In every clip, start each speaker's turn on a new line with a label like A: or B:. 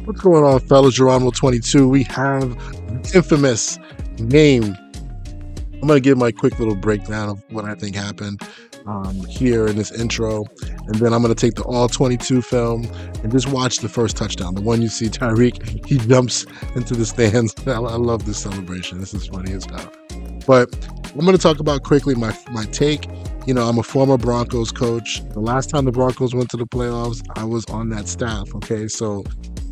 A: What's going on, fellas? Geronimo 22. We have the infamous game. I'm going to give my quick little breakdown of what I think happened here in this intro. And then I'm going to take the all 22 film and just watch the first touchdown. The one you see Tyreek, he jumps into the stands. I love this celebration. This is funny as hell. But I'm going to talk about quickly my take. You know, I'm a former Broncos coach. The last time the Broncos went to the playoffs, I was on that staff. Okay. So,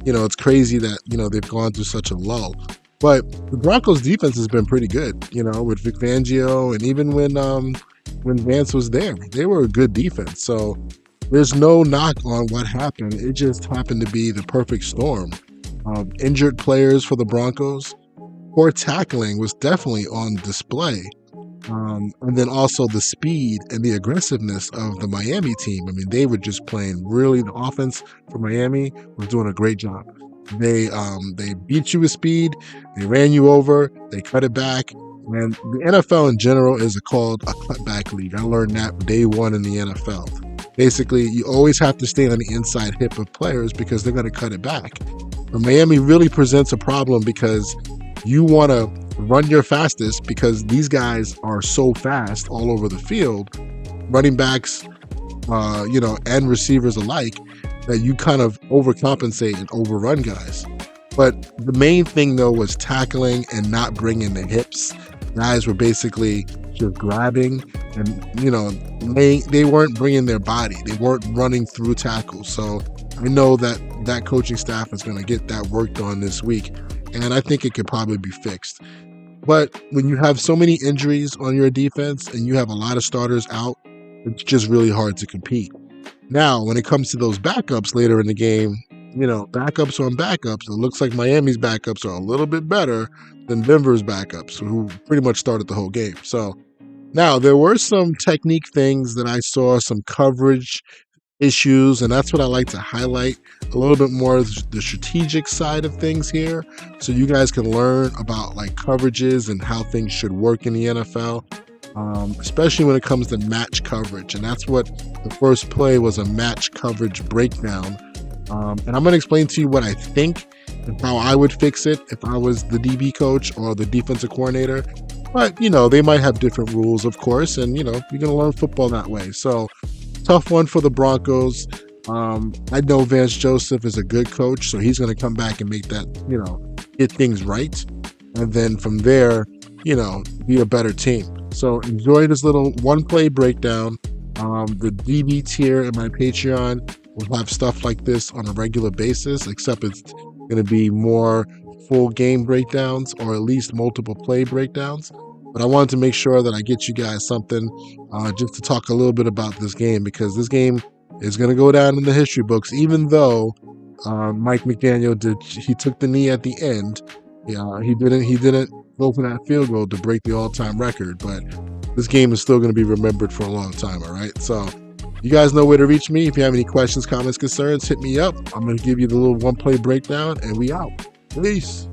A: you know, it's crazy that, you know, they've gone through such a lull. But the Broncos defense has been pretty good, you know, with Vic Fangio, and even when Vance was there, they were a good defense. So there's no knock on what happened. It just happened to be the perfect storm of injured players for the Broncos. Poor tackling was definitely on display. And then also the speed and the aggressiveness of the Miami team. I mean, they were just playing really, the offense for Miami was doing a great job. They beat you with speed, they ran you over, they cut it back. And the NFL in general is called a cutback league. I learned that day one in the NFL. Basically, you always have to stay on the inside hip of players because they're going to cut it back. But Miami really presents a problem because you want to run your fastest because these guys are so fast all over the field, running backs, and receivers alike, that you kind of overcompensate and overrun guys. But the main thing though was tackling and not bringing the hips. Guys were basically just grabbing, and they weren't bringing their body. They weren't running through tackles. So I know that coaching staff is going to get that worked on this week, and I think it could probably be fixed. But when you have so many injuries on your defense and you have a lot of starters out, it's just really hard to compete. Now, when it comes to those backups later in the game, backups on backups, it looks like Miami's backups are a little bit better than Denver's backups, who pretty much started the whole game. So now there were some technique things that I saw, some coverage issues, and that's what I like to highlight a little bit more of the strategic side of things here, so you guys can learn about like coverages and how things should work in the NFL, especially when it comes to match coverage. And that's what the first play was, a match coverage breakdown. And I'm going to explain to you what I think and how I would fix it if I was the DB coach or the defensive coordinator. But, they might have different rules, of course, and, you're going to learn football that way. So, tough one for the Broncos. I know Vance Joseph is a good coach, so he's going to come back and make that, get things right. And then from there, be a better team. So enjoy this little one-play breakdown. The DB tier in my Patreon will have stuff like this on a regular basis, except it's going to be more full game breakdowns or at least multiple play breakdowns. But I wanted to make sure that I get you guys something just to talk a little bit about this game, because this game is going to go down in the history books, even though Mike McDaniel took the knee at the end. He didn't go for that field goal to break the all-time record, but this game is still going to be remembered for a long time. All right, so you guys know where to reach me. If you have any questions, comments, concerns, hit me up. I'm going to give you the little one-play breakdown, and we out. Peace.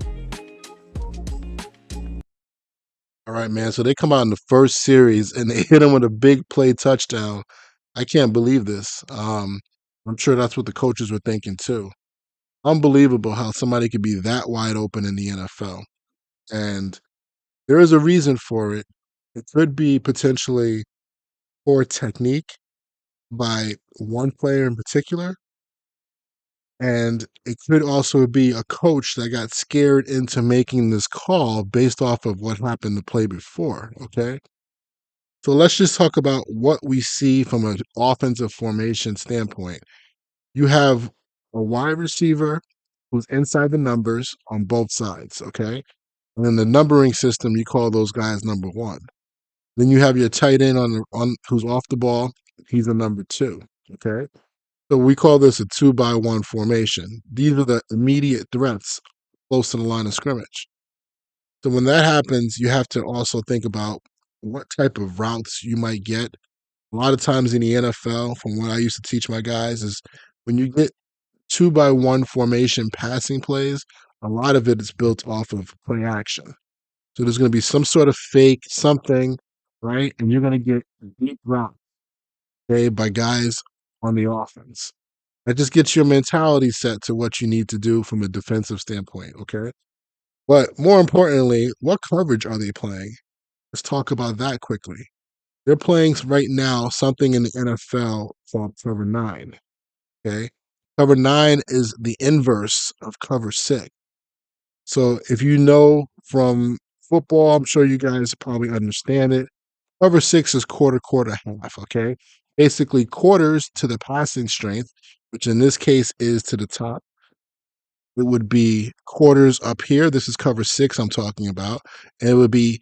A: All right, man. So they come out in the first series and they hit him with a big play touchdown. I can't believe this. I'm sure that's what the coaches were thinking too. Unbelievable how somebody could be that wide open in the NFL. And there is a reason for it. It could be potentially poor technique by one player in particular. And it could also be a coach that got scared into making this call based off of what happened the play before. Okay. So let's just talk about what we see from an offensive formation standpoint. You have a wide receiver who's inside the numbers on both sides. Okay. And in the numbering system, you call those guys number one. Then you have your tight end on who's off the ball. He's a number two. Okay. So we call this a 2-by-1 formation. These are the immediate threats close to the line of scrimmage. So when that happens, you have to also think about what type of routes you might get. A lot of times in the NFL, from what I used to teach my guys, is when you get 2-by-1 formation passing plays, a lot of it is built off of play action. So there's going to be some sort of fake something, right? And you're going to get deep routes, okay, by guys on the offense. That just gets your mentality set to what you need to do from a defensive standpoint, okay? But more importantly, what coverage are they playing? Let's talk about that quickly. They're playing right now something in the NFL called cover nine, okay? Cover nine is the inverse of cover six. So if you know from football, I'm sure you guys probably understand it. Cover six is quarter, quarter, half, okay? Basically, quarters to the passing strength, which in this case is to the top. It would be quarters up here. This is cover six I'm talking about. And it would be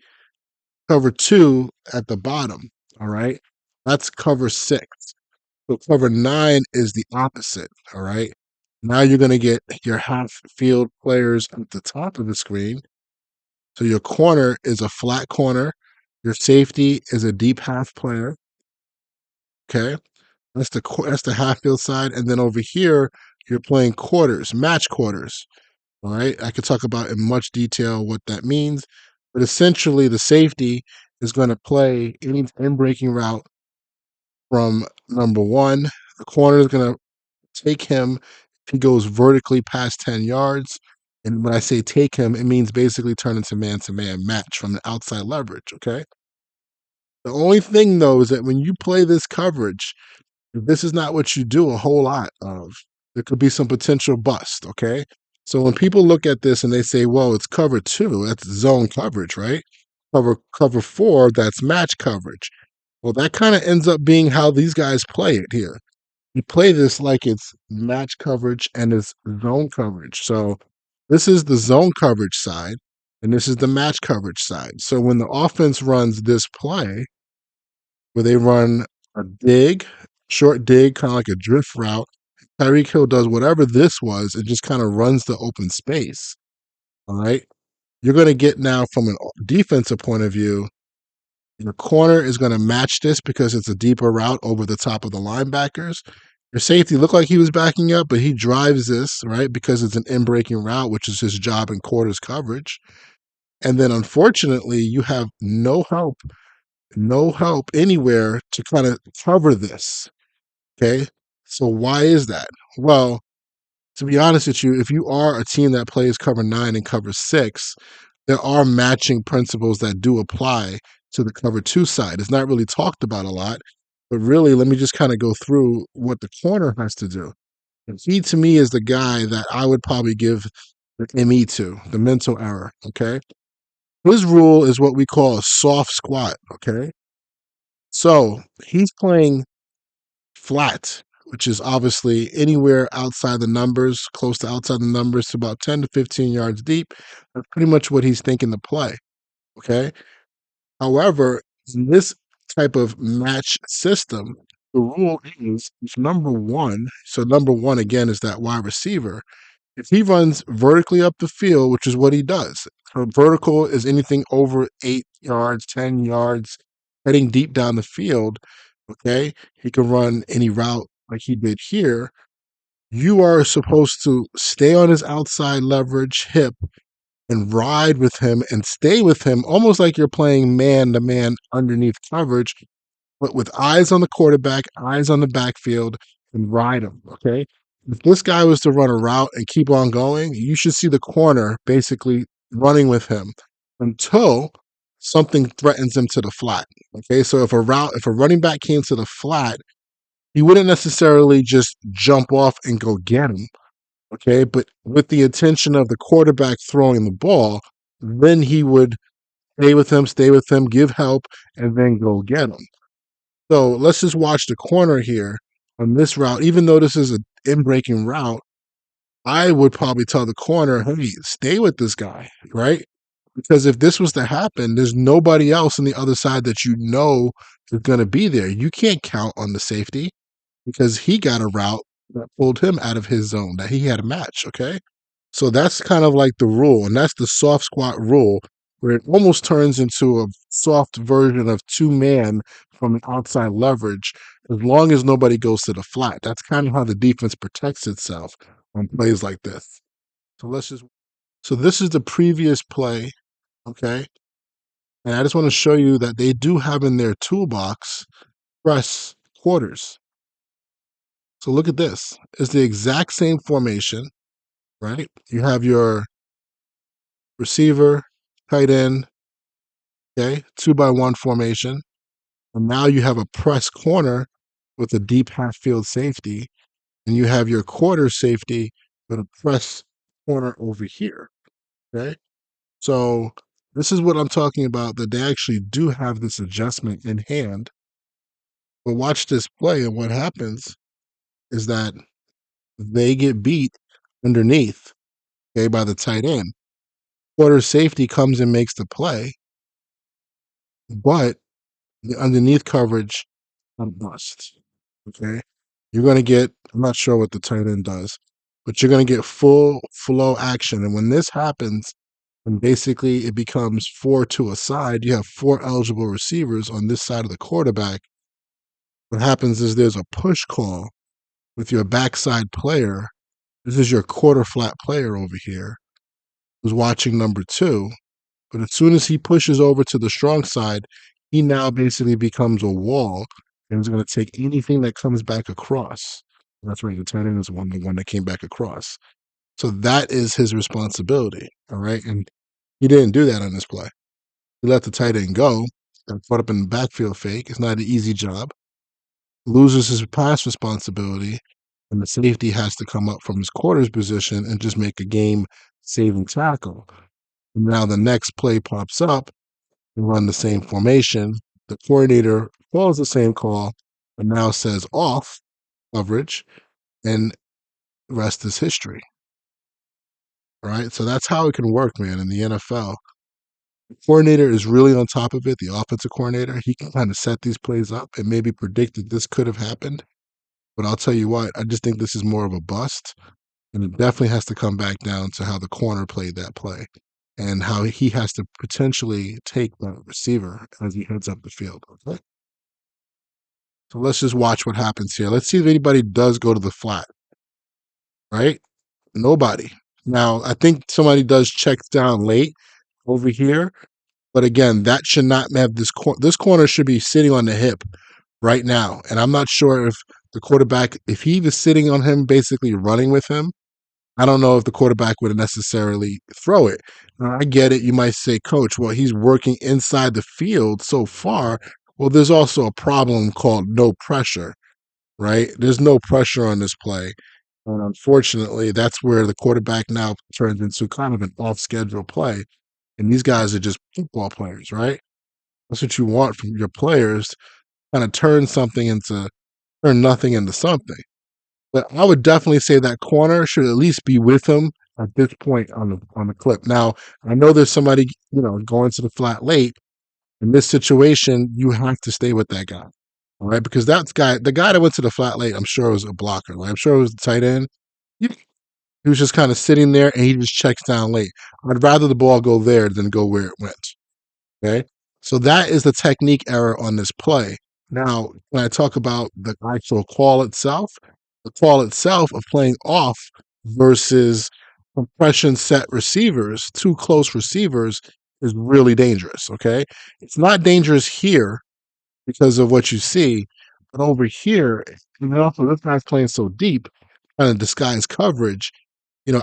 A: cover two at the bottom. All right. That's cover six. So cover nine is the opposite. All right. Now you're going to get your half field players at the top of the screen. So your corner is a flat corner. Your safety is a deep half player. Okay. That's the half field side. And then over here, you're playing quarters, match quarters. All right. I could talk about in much detail what that means. But essentially, the safety is going to play any in breaking route from number one. The corner is going to take him if he goes vertically past 10 yards. And when I say take him, it means basically turn into man to man match from the outside leverage. Okay. The only thing, though, is that when you play this coverage, this is not what you do a whole lot of. There could be some potential bust, okay? So when people look at this and they say, well, it's cover two, that's zone coverage, right? Cover four, that's match coverage. Well, that kind of ends up being how these guys play it here. You play this like it's match coverage and it's zone coverage. So this is the zone coverage side, and this is the match coverage side. So when the offense runs this play, where they run a dig, short dig, kind of like a drift route. Tyreek Hill does whatever this was, it just kind of runs the open space. All right. You're going to get now from a defensive point of view, your corner is going to match this because it's a deeper route over the top of the linebackers. Your safety looked like he was backing up, but he drives this, right, because it's an in breaking route, which is his job in quarters coverage. And then unfortunately, you have no help anywhere to kind of cover this. Okay. So why is that? Well, to be honest with you, if you are a team that plays cover nine and cover six, there are matching principles that do apply to the cover two side. It's not really talked about a lot, but really, let me just kind of go through what the corner has to do. And he, to me, is the guy that I would probably give the ME to, the mental error. Okay. His rule is what we call a soft squat. Okay. So he's playing flat, which is obviously anywhere outside the numbers, close to outside the numbers, to about 10 to 15 yards deep. That's pretty much what he's thinking to play. Okay. However, in this type of match system, the rule is if number one, so number one again is that wide receiver. If he runs vertically up the field, which is what he does, vertical is anything over 8 yards, 10 yards, heading deep down the field. Okay. He can run any route like he did here. You are supposed to stay on his outside leverage hip and ride with him and stay with him almost like you're playing man to man underneath coverage, but with eyes on the quarterback, eyes on the backfield, and ride him. Okay. If this guy was to run a route and keep on going, you should see the corner basically running with him until something threatens him to the flat. Okay. So if a running back came to the flat, he wouldn't necessarily just jump off and go get him. Okay. But with the intention of the quarterback throwing the ball, then he would stay with him, give help, and then go get him. So let's just watch the corner here on this route. Even though this is an in breaking route, I would probably tell the corner, hey, stay with this guy, right? Because if this was to happen, there's nobody else on the other side that you know is going to be there. You can't count on the safety because he got a route that pulled him out of his zone that he had a match. Okay. So that's kind of like the rule, and that's the soft squat rule, where it almost turns into a soft version of two man from the outside leverage, as long as nobody goes to the flat. That's kind of how the defense protects itself on plays like this. So so this is the previous play, okay? And I just want to show you that they do have in their toolbox press quarters. So look at this. It's the exact same formation, right? You have your receiver, tight end, okay, 2-by-1 formation. And now you have a press corner with a deep half field safety, and you have your quarter safety with a press corner over here, okay? So this is what I'm talking about, that they actually do have this adjustment in hand. But watch this play, and what happens is that they get beat underneath, okay, by the tight end. Quarter safety comes and makes the play, but the underneath coverage on bust. Okay. You're going to get, I'm not sure what the tight end does, but you're going to get full flow action. And when this happens, and basically it becomes 4 to a side, you have 4 eligible receivers on this side of the quarterback. What happens is there's a push call with your backside player. This is your quarter flat player over here who's watching number 2. But as soon as he pushes over to the strong side, he now basically becomes a wall and is going to take anything that comes back across. That's right. The tight end is the one that came back across. So that is his responsibility. All right. And he didn't do that on this play. He let the tight end go, got caught up in the backfield fake. It's not an easy job. Loses his pass responsibility, and the safety has to come up from his quarters position and just make a game saving tackle. And now the next play pops up and run the same formation. The coordinator calls the same call, but now says off coverage, and the rest is history. Right? So that's how it can work, man, in the NFL. The coordinator is really on top of it, the offensive coordinator. He can kind of set these plays up and maybe predict that this could have happened. But I'll tell you what, I just think this is more of a bust. And it definitely has to come back down to how the corner played that play and how he has to potentially take the receiver as he heads up the field. Okay. So let's just watch what happens here. Let's see if anybody does go to the flat, right? Nobody. Now, I think somebody does check down late over here, but again, that should not have this corner should be sitting on the hip right now. And I'm not sure if the quarterback, if he was sitting on him, basically running with him, I don't know if the quarterback would necessarily throw it. Now, I get it. You might say, Coach, well, he's working inside the field so far. Well, there's also a problem called no pressure, right? There's no pressure on this play. And unfortunately, that's where the quarterback now turns into kind of an off schedule play. And these guys are just football players, right? That's what you want from your players, to kind of turn nothing into something. But I would definitely say that corner should at least be with him at this point on the clip. Now, I know there's somebody, going to the flat late. In this situation, you have to stay with that guy. All right. Because the guy that went to the flat late, I'm sure was a blocker. Right? I'm sure it was the tight end. He was just kind of sitting there and he just checks down late. I'd rather the ball go there than go where it went. Okay. So that is the technique error on this play. Now, when I talk about the actual call itself, the call itself of playing off versus compression set receivers, 2 close receivers, is really dangerous. Okay. It's not dangerous here because of what you see, but over here, and also this guy's playing so deep, kind of disguise coverage.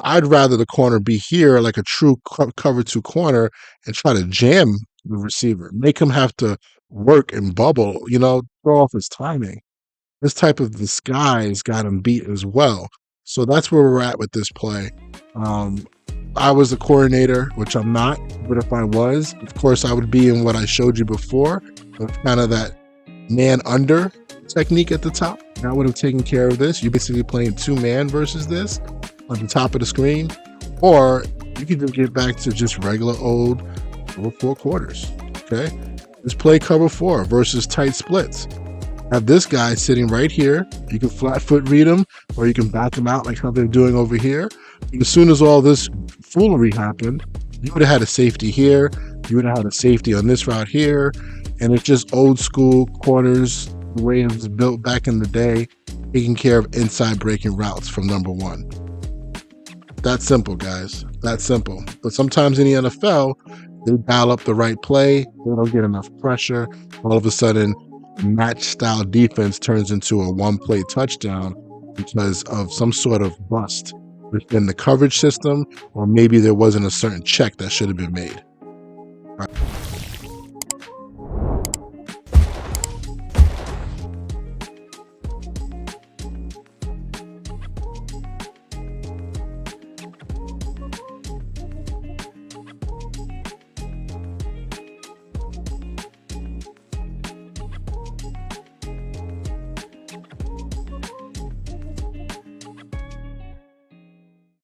A: I'd rather the corner be here like a true cover 2 corner and try to jam the receiver, make him have to work and bubble, throw off his timing. This type of disguise got him beat as well. So that's where we're at with this play. I was the coordinator, which I'm not, but if I was, of course, I would be in what I showed you before, with kind of that man under technique at the top. That would have taken care of this. You're basically playing 2-man versus this on the top of the screen, or you can just get back to just regular old 4 quarters. Okay, let's play cover 4 versus tight splits. Have this guy sitting right here. You can flat foot read him, or you can back him out like how they're doing over here. And as soon as all this foolery happened, you would have had a safety here. You would have had a safety on this route here, and it's just old school corners, the way it was built back in the day, taking care of inside breaking routes from number 1. That simple, guys. That simple. But sometimes in the NFL, they dial up the right play. They don't get enough pressure. All of a sudden, match style defense turns into a 1-play touchdown. because of some sort of bust within the coverage system, or maybe there wasn't a certain check that should have been made.